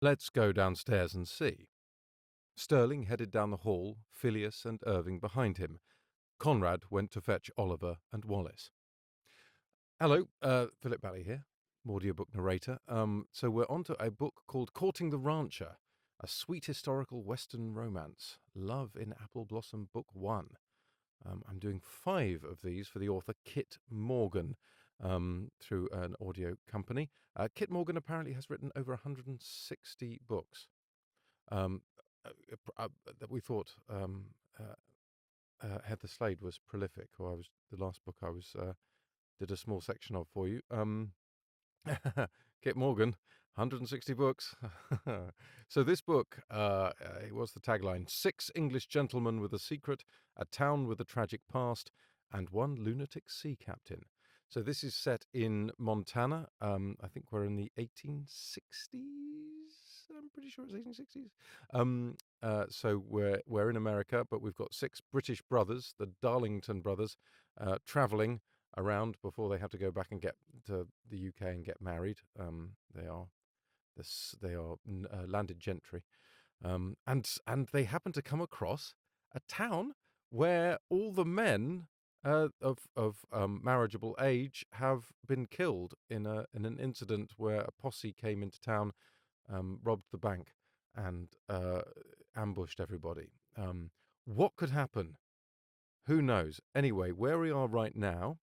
Let's go downstairs and see. Sterling headed down the hall, Phileas and Irving behind him. Conrad went to fetch Oliver and Wallace. Hello, Philip Bally here, audiobook narrator. So we're on to a book called Courting the Rancher, a sweet historical Western romance. Love in Apple Blossom, Book 1. I'm doing 5 of these for the author Kit Morgan through an audio company. Kit Morgan apparently has written over 160 books. That we thought Heather Slade was prolific, or the last book I did a small section of for you. Kit Morgan, 160 books. So this book, what's the tagline? 6 English gentlemen with a secret, a town with a tragic past, and 1 lunatic sea captain. So this is set in Montana. I think we're in the 1860s. I'm pretty sure it's 1860s. So we're in America, but we've got 6 British brothers, the Darlington brothers, traveling around before they have to go back and get to the UK and get married. They are landed gentry, and they happen to come across a town where all the men of marriageable age have been killed in an incident where a posse came into town, robbed the bank, and ambushed everybody. What could happen? Who knows? Anyway, where we are right now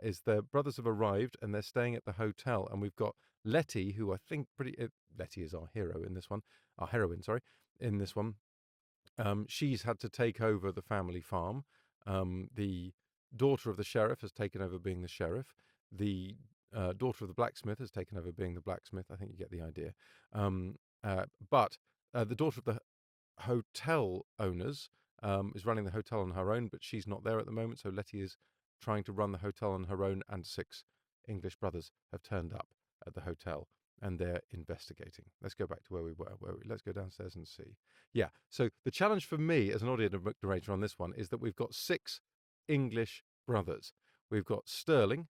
is the brothers have arrived and they're staying at the hotel, and we've got Letty, who I think Letty is our hero in this one, our heroine, sorry, in this one. She's had to take over the family farm. The daughter of the sheriff has taken over being the sheriff. The daughter of the blacksmith has taken over being the blacksmith. I think you get the idea. But the daughter of the hotel owners is running the hotel on her own, but she's not there at the moment. So Letty is trying to run the hotel on her own, and 6 English brothers have turned up at the hotel and they're investigating. Let's go back to where we were. Let's go downstairs and see. Yeah. So the challenge for me as an audiobook narrator on this one is that we've got 6 English brothers. We've got Sterling,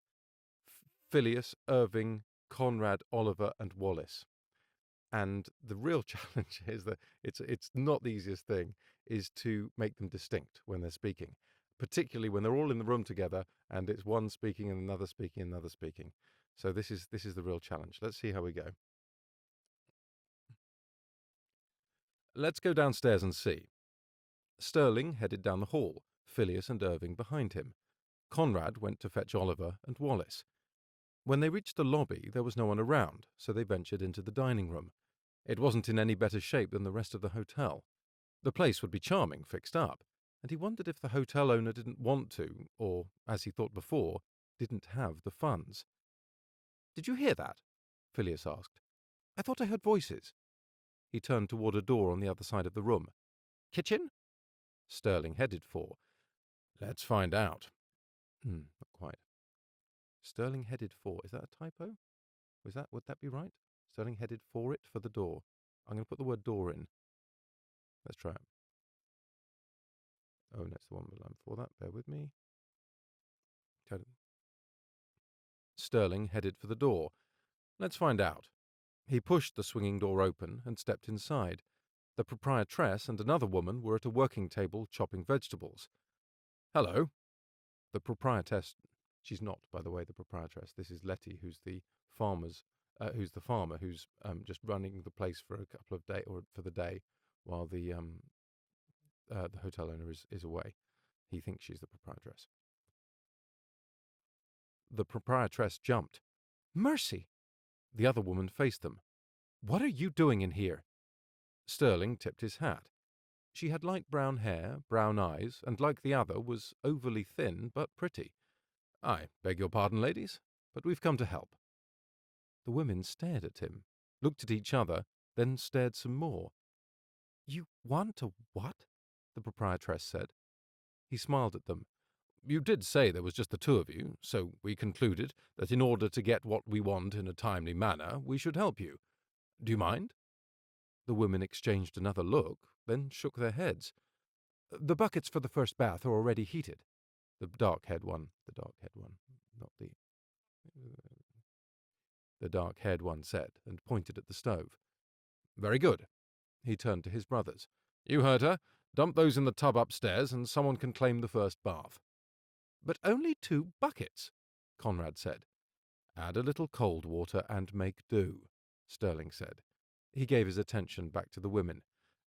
Phileas, Irving, Conrad, Oliver, and Wallace. And the real challenge is that it's not the easiest thing, is to make them distinct when they're speaking, particularly when they're all in the room together and it's one speaking and another speaking and another speaking. So this is the real challenge. Let's see how we go. Let's go downstairs and see. Sterling headed down the hall, Phileas and Irving behind him. Conrad went to fetch Oliver and Wallace. When they reached the lobby, there was no one around, so they ventured into the dining room. It wasn't in any better shape than the rest of the hotel. The place would be charming, fixed up, and he wondered if the hotel owner didn't want to, or, as he thought before, didn't have the funds. "Did you hear that?" Phileas asked. "I thought I heard voices." He turned toward a door on the other side of the room. "Kitchen?" Sterling headed for. "Let's find out." Not quite. Sterling headed for. Is that a typo? Would that be right? Sterling headed for it, for the door. I'm going to put the word door in. Let's try it. Oh, that's the one before that. Bear with me. Sterling headed for the door. "Let's find out." He pushed the swinging door open and stepped inside. The proprietress and another woman were at a working table chopping vegetables. "Hello." The proprietress, she's not, by the way, the proprietress. This is Letty, who's the farmer who's just running the place for a couple of days, or for the day, while the hotel owner is away. He thinks she's the proprietress. The proprietress jumped. "Mercy!" The other woman faced them. "What are you doing in here?" Sterling tipped his hat. She had light brown hair, brown eyes, and like the other was overly thin but pretty. "I beg your pardon, ladies, but we've come to help." The women stared at him, looked at each other, then stared some more. "You want to what?" the proprietress said. He smiled at them. "You did say there was just the 2 of you, so we concluded that in order to get what we want in a timely manner, we should help you. Do you mind?" The women exchanged another look, then shook their heads. "The buckets for the first bath are already heated." The dark-haired one, not the dark-haired one said, and pointed at the stove. Very good. He turned to his brothers. You heard her. Dump those in the tub upstairs, and someone can claim the first bath. But only 2 buckets, Conrad said. Add a little cold water and make do, Sterling said. He gave his attention back to the women.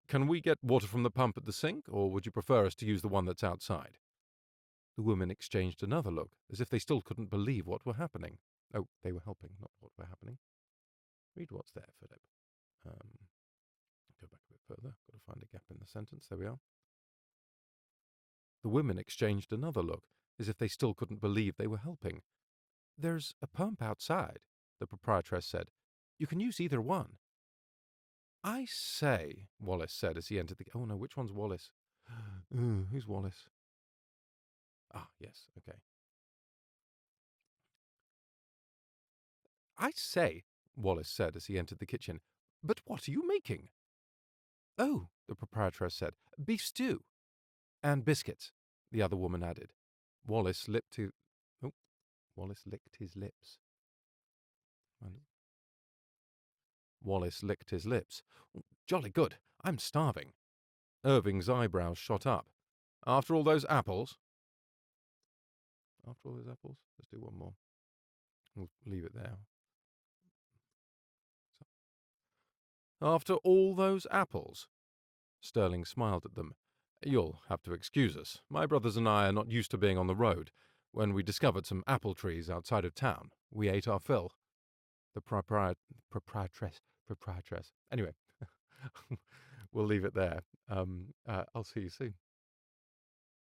Can we get water from the pump at the sink, or would you prefer us to use the one that's outside? The women exchanged another look, as if they still couldn't believe what were happening. Oh, they were helping, not what were happening. Read what's there, Philip. Go back a bit further. Got to find a gap in the sentence. There we are. The women exchanged another look, as if they still couldn't believe they were helping. There's a pump outside, the proprietress said. You can use either one. I say, Wallace said as he entered the... Oh, no, which one's Wallace? Who's Wallace? Ah, yes, okay. I say, Wallace said as he entered the kitchen, but what are you making? Oh, the proprietress said, beef stew. And biscuits, the other woman added. Wallace licked his... Oh, Wallace licked his lips. Wallace licked his lips. Jolly good. I'm starving. Irving's eyebrows shot up. After all those apples? After all those apples? Let's do one more. We'll leave it there. After all those apples? Sterling smiled at them. You'll have to excuse us. My brothers and I are not used to being on the road. When we discovered some apple trees outside of town, we ate our fill. The proprietress. Anyway, we'll leave it there. I'll see you soon.